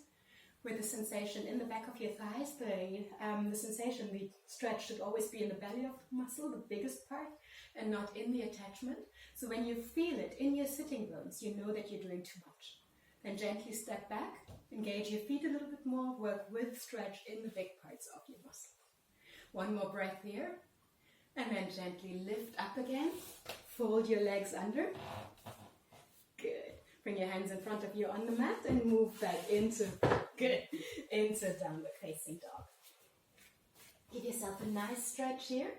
with the sensation in the back of your thighs. The sensation, the stretch should always be in the belly of the muscle, the biggest part, and not in the attachment. So when you feel it in your sitting bones, you know that you're doing too much. Then gently step back, engage your feet a little bit more, work with stretch in the big parts of your muscle. One more breath here, and then gently lift up again, fold your legs under. Good. Bring your hands in front of you on the mat and move back into downward facing dog. Give yourself a nice stretch here.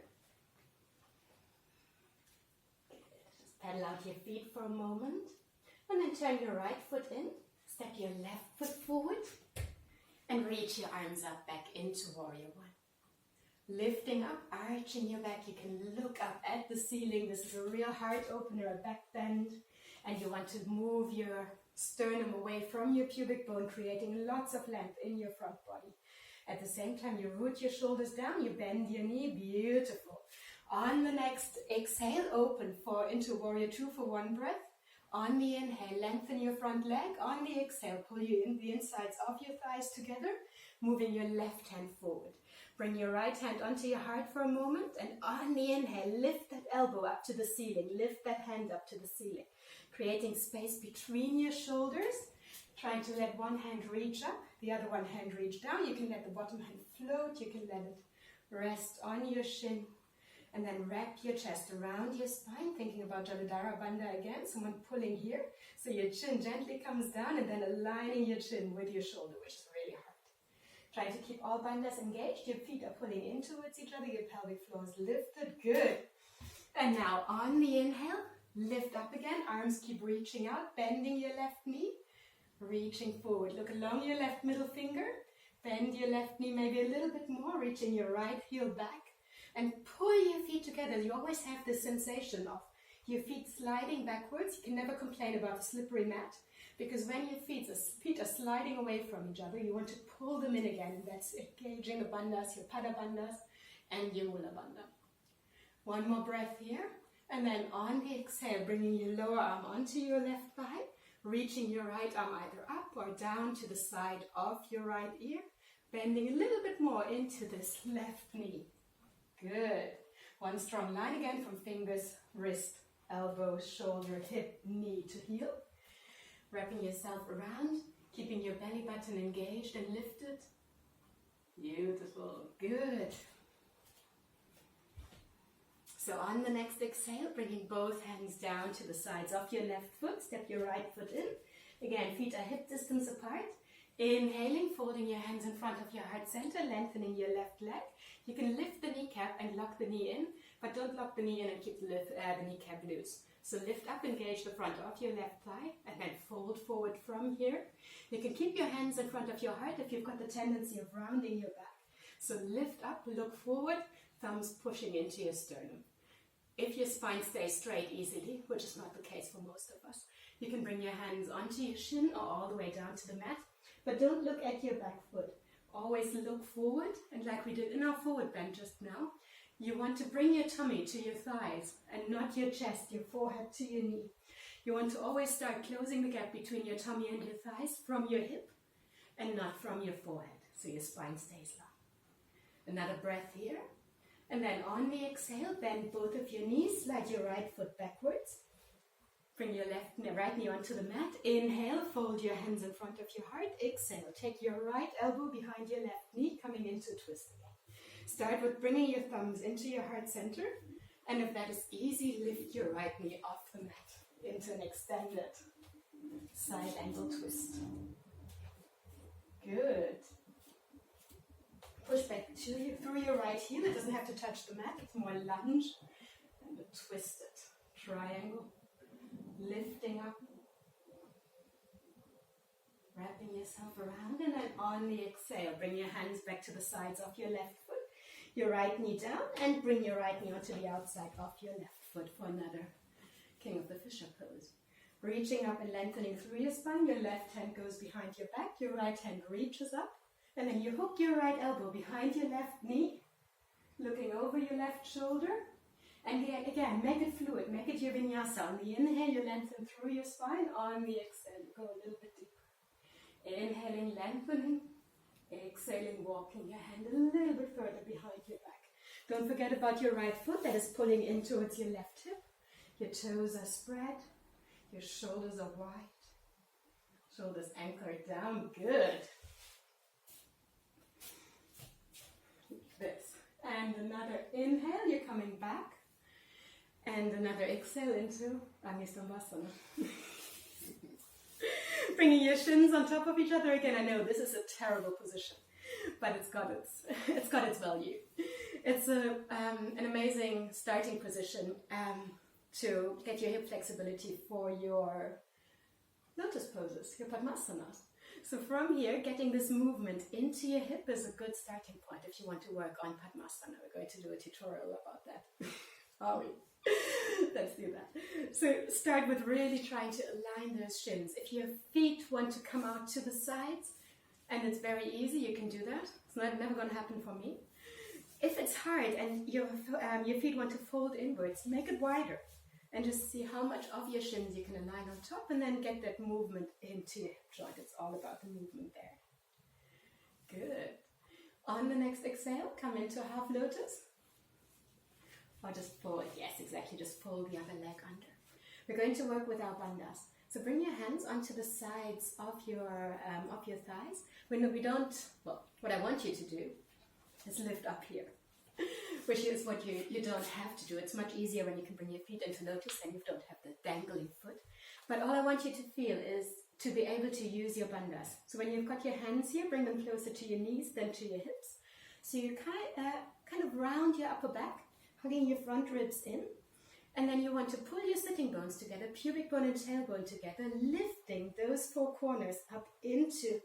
Just pedal out your feet for a moment. And then turn your right foot in. Step your left foot forward. And reach your arms up back into Warrior One. Lifting up, arching your back. You can look up at the ceiling. This is a real heart opener, a back bend. And you want to move your sternum away from your pubic bone, creating lots of length in your front body. At the same time, you root your shoulders down, you bend your knee, beautiful. On the next exhale, open into Warrior Two for one breath. On the inhale, lengthen your front leg. On the exhale, pull the insides of your thighs together, moving your left hand forward. Bring your right hand onto your heart for a moment, and on the inhale, lift that elbow up to the ceiling, lift that hand up to the ceiling, creating space between your shoulders, trying to let one hand reach up, the other one hand reach down. You can let the bottom hand float, you can let it rest on your shin, and then wrap your chest around your spine, thinking about Jaladhara Bandha again, someone pulling here, so your chin gently comes down, and then aligning your chin with your shoulder, which is really hard. Try to keep all bandhas engaged, your feet are pulling in towards each other, your pelvic floor is lifted, good. And now on the inhale, lift up again, arms keep reaching out, bending your left knee, reaching forward. Look along your left middle finger, bend your left knee maybe a little bit more, reaching your right heel back, and pull your feet together. You always have this sensation of your feet sliding backwards. You can never complain about a slippery mat, because when your feet are sliding away from each other, you want to pull them in again. That's engaging the bandhas, your Pada bandhas, and your Mula bandha. One more breath here. And then on the exhale, bringing your lower arm onto your left thigh, reaching your right arm either up or down to the side of your right ear, bending a little bit more into this left knee. Good. One strong line again from fingers, wrist, elbow, shoulder, hip, knee to heel. Wrapping yourself around, keeping your belly button engaged and lifted. Beautiful. Good. So on the next exhale, bringing both hands down to the sides of your left foot. Step your right foot in. Again, feet are hip distance apart. Inhaling, folding your hands in front of your heart center, lengthening your left leg. You can lift the kneecap and lock the knee in, but don't lock the knee in and keep the kneecap loose. So lift up, engage the front of your left thigh, and then fold forward from here. You can keep your hands in front of your heart if you've got the tendency of rounding your back. So lift up, look forward, thumbs pushing into your sternum. If your spine stays straight easily, which is not the case for most of us, you can bring your hands onto your shin or all the way down to the mat. But don't look at your back foot. Always look forward, and like we did in our forward bend just now, you want to bring your tummy to your thighs and not your chest, your forehead to your knee. You want to always start closing the gap between your tummy and your thighs from your hip and not from your forehead, so your spine stays long. Another breath here. And then on the exhale, bend both of your knees, slide your right foot backwards. Bring your right knee onto the mat. Inhale, fold your hands in front of your heart. Exhale, take your right elbow behind your left knee, coming into a twist again. Start with bringing your thumbs into your heart center. And if that is easy, lift your right knee off the mat into an extended side angle twist. Good. Push back through your right heel. It doesn't have to touch the mat. It's more lunge and a twisted triangle. Lifting up. Wrapping yourself around, and then on the exhale, bring your hands back to the sides of your left foot. Your right knee down, and bring your right knee onto the outside of your left foot for another King of the Fisher pose. Reaching up and lengthening through your spine. Your left hand goes behind your back. Your right hand reaches up. And then you hook your right elbow behind your left knee, looking over your left shoulder. And here, again, make it fluid, make it your vinyasa. On the inhale, you lengthen through your spine. On the exhale, you go a little bit deeper. Inhaling, lengthening. Exhaling, walking your hand a little bit further behind your back. Don't forget about your right foot that is pulling in towards your left hip. Your toes are spread. Your shoulders are wide. Shoulders anchored down. Good. This. And another inhale, you're coming back. And another exhale into Angisambhasana. Bringing your shins on top of each other again. I know this is a terrible position, but it's got its value. It's an amazing starting position to get your hip flexibility for your Lotus poses, your Padmasanas. So from here, getting this movement into your hip is a good starting point if you want to work on Padmasana. We're going to do a tutorial about that. Are we? Let's do that. So start with really trying to align those shins. If your feet want to come out to the sides, and it's very easy, you can do that. It's never going to happen for me. If it's hard and your feet want to fold inwards, make it wider. And just see how much of your shins you can align on top, and then get that movement into your hip joint. It's all about the movement there. Good. On the next exhale, come into half lotus. Or just fold, yes, exactly, just fold the other leg under. We're going to work with our bandhas. So bring your hands onto the sides of your thighs. What I want you to do is lift up here, which is what you don't have to do. It's much easier when you can bring your feet into lotus and you don't have the dangling foot. But all I want you to feel is to be able to use your bandhas. So when you've got your hands here, bring them closer to your knees than to your hips. So you kind of round your upper back, hugging your front ribs in. And then you want to pull your sitting bones together, pubic bone and tailbone together, lifting those four corners up into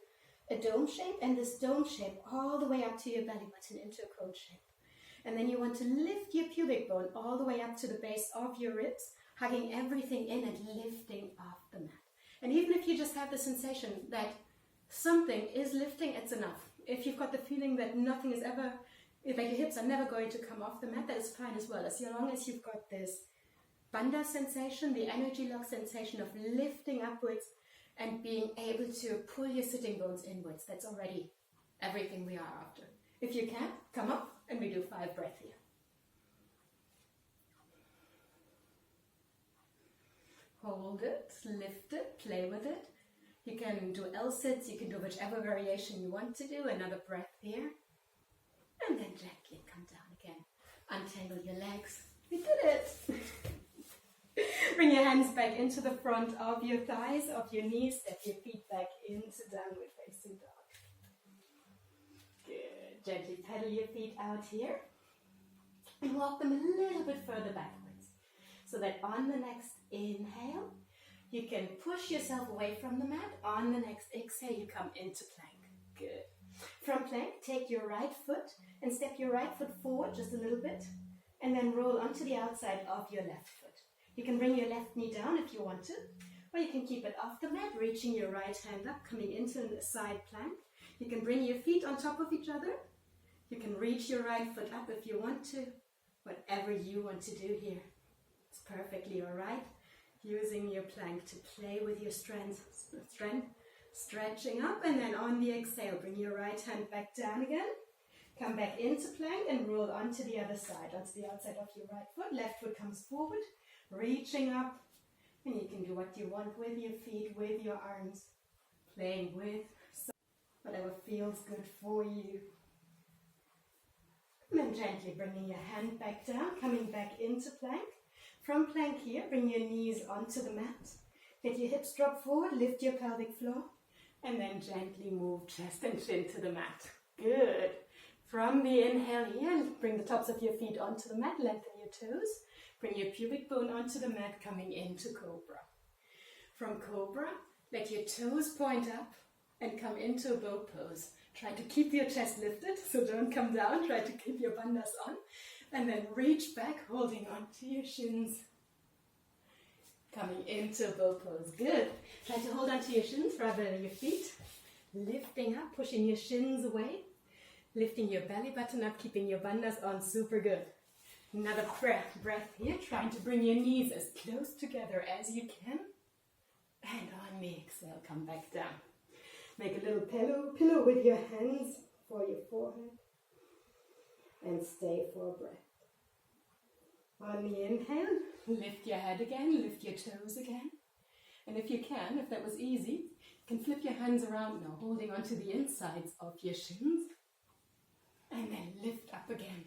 a dome shape, and this dome shape all the way up to your belly button into a cone shape. And then you want to lift your pubic bone all the way up to the base of your ribs, hugging everything in and lifting off the mat. And even if you just have the sensation that something is lifting, it's enough. If you've got the feeling that nothing is ever, that your hips are never going to come off the mat, that is fine as well. As long as you've got this bandha sensation, the energy lock sensation of lifting upwards and being able to pull your sitting bones inwards, that's already everything we are after. If you can, come up and we do 5 breaths here. Hold it, lift it, play with it. You can do L-sits, you can do whichever variation you want to do. Another breath here. And then gently come down again. Untangle your legs. We did it! Bring your hands back into the front of your thighs, of your knees. Step your feet back into downward facing dog. Good. Gently pedal your feet out here. And walk them a little bit further backwards. So that on the next inhale, you can push yourself away from the mat. On the next exhale, you come into plank. Good. From plank, take your right foot and step your right foot forward just a little bit. and then roll onto the outside of your left foot. You can bring your left knee down if you want to, or you can keep it off the mat, reaching your right hand up, coming into a side plank. You can bring your feet on top of each other. You can reach your right foot up if you want to. Whatever you want to do here, it's perfectly all right. Using your plank to play with your strength, stretching up, and then on the exhale, bring your right hand back down again. Come back into plank and roll onto the other side, onto the outside of your right foot. Left foot comes forward, reaching up, and you can do what you want with your feet, with your arms, playing with whatever feels good for you. And then gently bringing your hand back down, coming back into plank. From plank here, bring your knees onto the mat. Let your hips drop forward, lift your pelvic floor, and then gently move chest and chin to the mat. Good. From the inhale here, bring the tops of your feet onto the mat, lengthen your toes. Bring your pubic bone onto the mat, coming into Cobra. From Cobra, let your toes point up and come into a boat pose. Try to keep your chest lifted, so don't come down. Try to keep your bandhas on. And then reach back, holding onto your shins. Coming into a boat pose. Good. Try to hold onto your shins rather than your feet. Lifting up, pushing your shins away. Lifting your belly button up, keeping your bandhas on. Super good. Another breath here, trying to bring your knees as close together as you can. And on the exhale, come back down. Make a little pillow with your hands for your forehead. And stay for a breath. On the inhale, lift your head again, lift your toes again. And if you can, if that was easy, you can flip your hands around now, holding onto the insides of your shins. And then lift up again.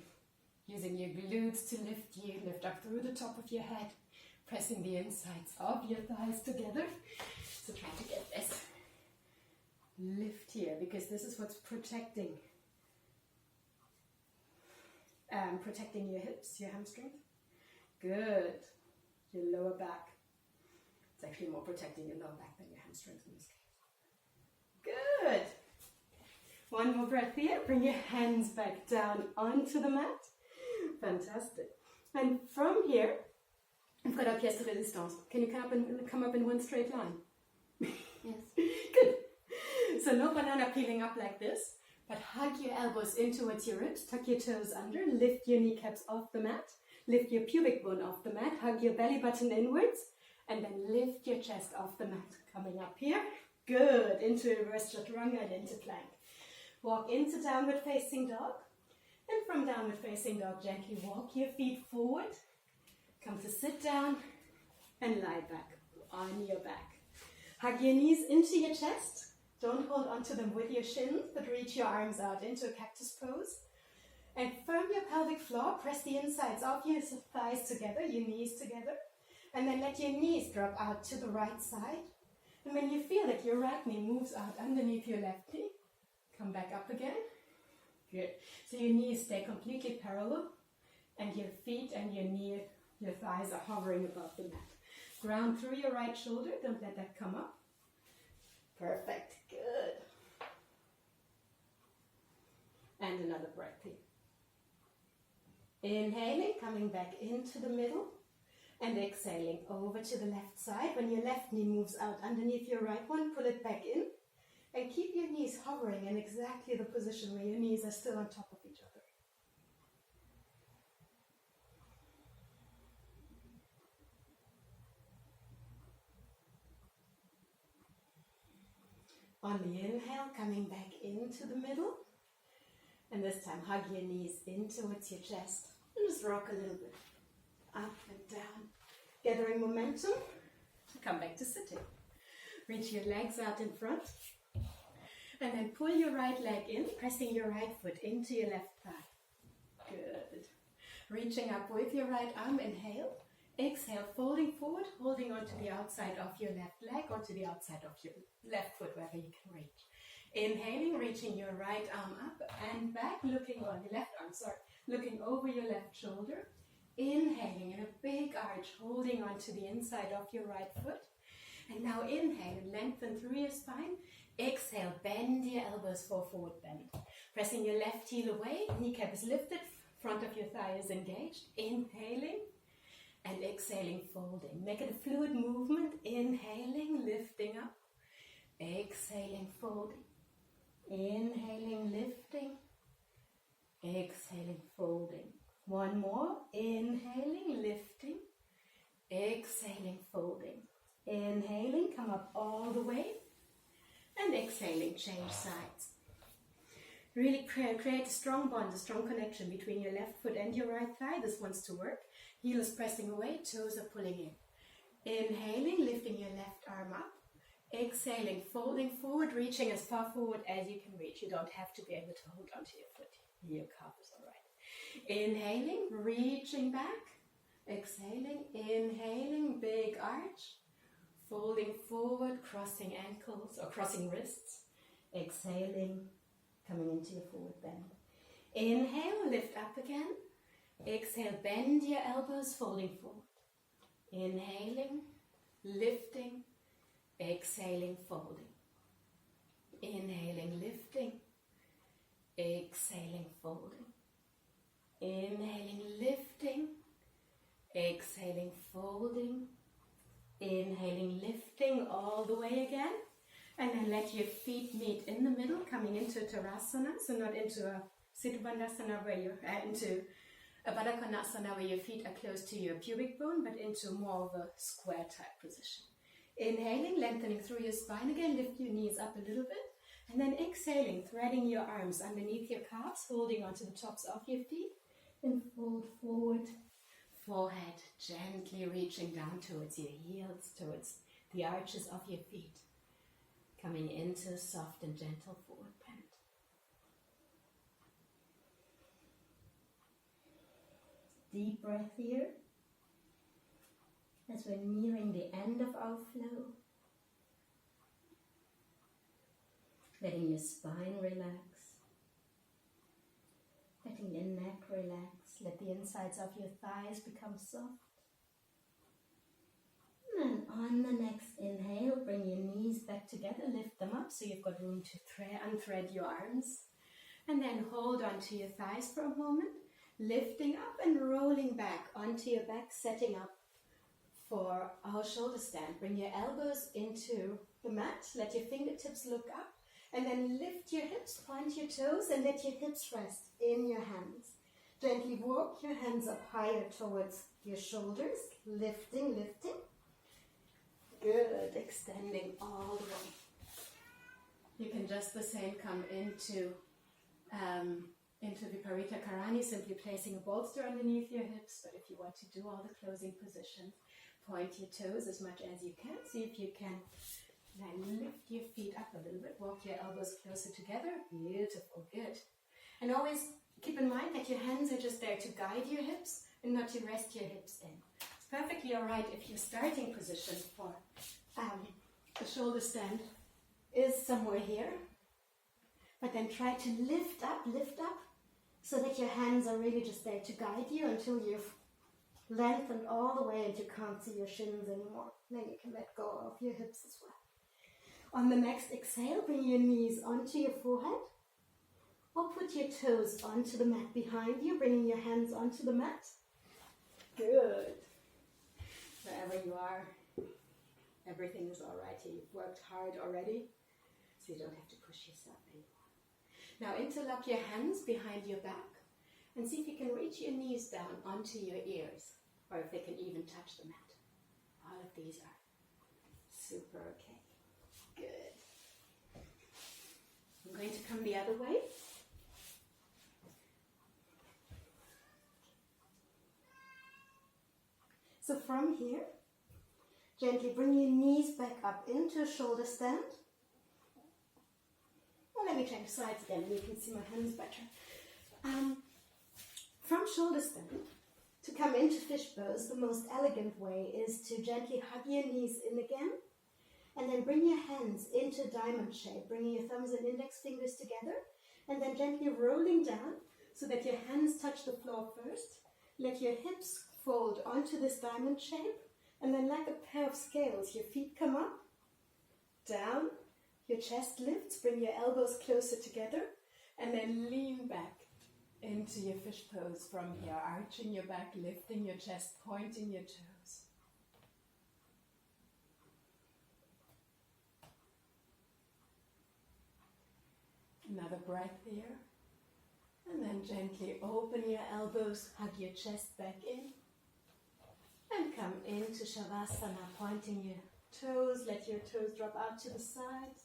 Using your glutes to lift you, lift up through the top of your head, pressing the insides of your thighs together. So try to get this lift here, because this is what's protecting your hips, your hamstrings. Good. Your lower back. It's actually more protecting your lower back than your hamstrings in this case. Good. One more breath here. Bring your hands back down onto the mat. Fantastic. And from here, we've got our pièce de résistance. Can you come up in one straight line? Yes. Good. So no banana peeling up like this, but hug your elbows in towards your ribs, tuck your toes under, lift your kneecaps off the mat, lift your pubic bone off the mat, hug your belly button inwards, and then lift your chest off the mat. Coming up here. Good. Into reverse chaturanga and into plank. Walk into downward facing dog. And from downward facing dog, gently walk your feet forward. Come to sit down and lie back on your back. Hug your knees into your chest. Don't hold onto them with your shins, but reach your arms out into a cactus pose. And firm your pelvic floor. Press the insides of your thighs together, your knees together. And then let your knees drop out to the right side. And when you feel that your right knee moves out underneath your left knee, come back up again. Good. So your knees stay completely parallel, and your feet and your thighs are hovering above the mat. Ground through your right shoulder. Don't let that come up. Perfect. Good. And another breath here. Inhaling, coming back into the middle, and exhaling over to the left side. When your left knee moves out underneath your right one, pull it back in. And keep your knees hovering in exactly the position where your knees are still on top of each other. On the inhale, coming back into the middle. And this time, hug your knees in towards your chest. And just rock a little bit. Up and down. Gathering momentum. Come back to sitting. Reach your legs out in front. And then pull your right leg in, pressing your right foot into your left thigh. Good. Reaching up with your right arm, inhale. Exhale, folding forward, holding onto the outside of your left leg, onto the outside of your left foot, wherever you can reach. Inhaling, reaching your right arm up and back, looking over your left shoulder. Inhaling in a big arch, holding onto the inside of your right foot. And now inhale and lengthen through your spine. Exhale, bend your elbows for forward bend. Pressing your left heel away, kneecap is lifted, front of your thigh is engaged. Inhaling and exhaling, folding. Make it a fluid movement. Inhaling, lifting up. Exhaling, folding. Inhaling, lifting. Exhaling, folding. One more. Inhaling, lifting. Exhaling, folding. Inhaling, come up all the way. And exhaling, change sides. Really create a strong bond, a strong connection between your left foot and your right thigh. This wants to work. Heel is pressing away, toes are pulling in. Inhaling, lifting your left arm up. Exhaling, folding forward, reaching as far forward as you can reach. You don't have to be able to hold onto your foot. Your calf is all right. Inhaling, reaching back. Exhaling, inhaling, big arch. Folding forward, crossing ankles or crossing wrists. Exhaling, coming into your forward bend. Inhale, lift up again. Exhale, bend your elbows, folding forward. Inhaling, lifting. Exhaling, folding. Inhaling, lifting. Exhaling, folding. Inhaling, lifting. Exhaling, folding. Inhaling, lifting all the way again. And then let your feet meet in the middle, coming into Tadasana. So not into a Siddha Bandhasana where you're into a Baddha Konasana where your feet are close to your pubic bone, but into more of a square type position. Inhaling, lengthening through your spine again, lift your knees up a little bit. And then exhaling, threading your arms underneath your calves, holding onto the tops of your feet. And fold forward, forehead, gently reaching down towards your heels, towards the arches of your feet. Coming into a soft and gentle forward bend. Deep breath here. As we're nearing the end of our flow. Letting your spine relax. Letting your neck relax. Let the insides of your thighs become soft. And then on the next inhale, bring your knees back together, lift them up so you've got room to unthread your arms. And then hold onto your thighs for a moment, lifting up and rolling back onto your back, setting up for our shoulder stand. Bring your elbows into the mat, let your fingertips look up, and then lift your hips, point your toes, and let your hips rest in your hands. Gently walk your hands up higher towards your shoulders, lifting, lifting. Good, extending all the way. You can just the same come into Viparita Karani, simply placing a bolster underneath your hips. But if you want to do all the closing positions, point your toes as much as you can. See if you can then lift your feet up a little bit. Walk your elbows closer together. Beautiful, good. And always keep in mind that your hands are just there to guide your hips and not to rest your hips in. It's perfectly all right if your starting position for the shoulder stand is somewhere here. But then try to lift up, so that your hands are really just there to guide you until you've lengthened all the way and you can't see your shins anymore. Then you can let go of your hips as well. On the next exhale, bring your knees onto your forehead or put your toes onto the mat behind you, bringing your hands onto the mat. Good. Wherever you are, everything is all right here. You've worked hard already, so you don't have to push yourself anymore. Now interlock your hands behind your back and see if you can reach your knees down onto your ears, or if they can even touch the mat. All of these are super okay. Good. I'm going to come the other way. So from here, gently bring your knees back up into a shoulder stand. Well, let me change sides again and you can see my hands better. From shoulder stand, to come into fish pose, the most elegant way is to gently hug your knees in again, and then bring your hands into diamond shape, bringing your thumbs and index fingers together, and then gently rolling down so that your hands touch the floor first. Let your hips fold onto this diamond shape, and then like a pair of scales, your feet come up, down, your chest lifts, bring your elbows closer together, and then lean back. into your fish pose from here, arching your back, lifting your chest, pointing your toes. Another breath here. And then gently open your elbows, hug your chest back in. And come into Shavasana, pointing your toes. Let your toes drop out to the side.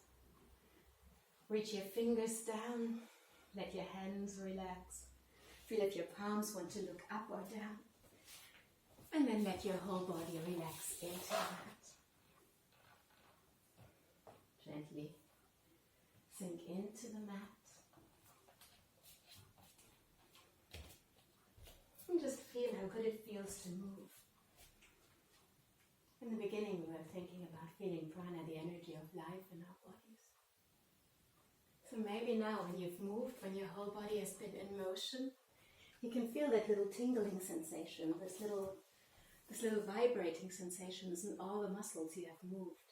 Reach your fingers down. Let your hands relax. Feel if your palms want to look up or down. And then let your whole body relax into that. Gently sink into the mat. And just feel how good it feels to move. In the beginning, we were thinking about feeling prana, the energy of life in our bodies. So maybe now when you've moved, when your whole body has been in motion, you can feel that little tingling sensation, this little vibrating sensations in all the muscles you have moved.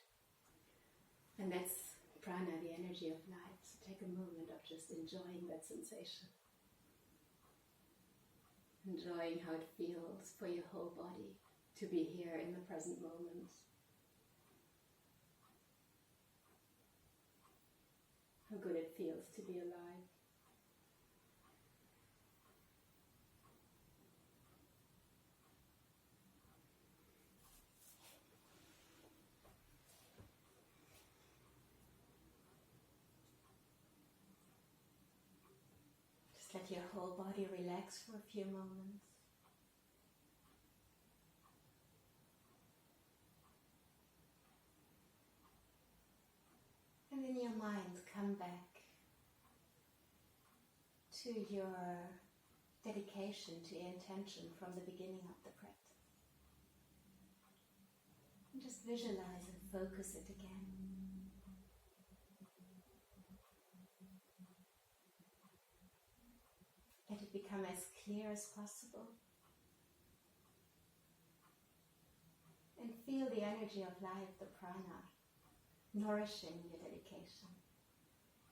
And that's prana, the energy of life. So take a moment of just enjoying that sensation. Enjoying how it feels for your whole body to be here in the present moment. How good it feels to be alive. Just let your whole body relax for a few moments. And in your mind, come back to your dedication, to your intention from the beginning of the practice. And just visualize and focus it again. Let it become as clear as possible. And feel the energy of life, the prana, nourishing your dedication.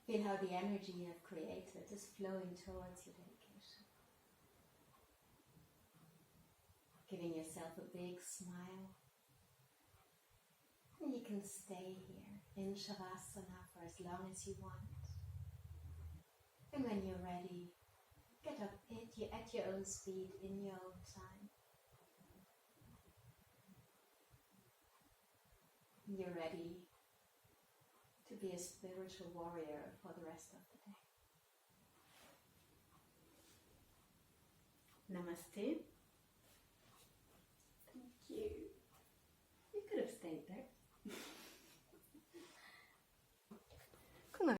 Feel how the energy you have created is flowing towards your dedication. Giving yourself a big smile. And you can stay here in Shavasana for as long as you want. And when you're ready, get up at your own speed, in your own time. You're ready to be a spiritual warrior for the rest of the day. Namaste.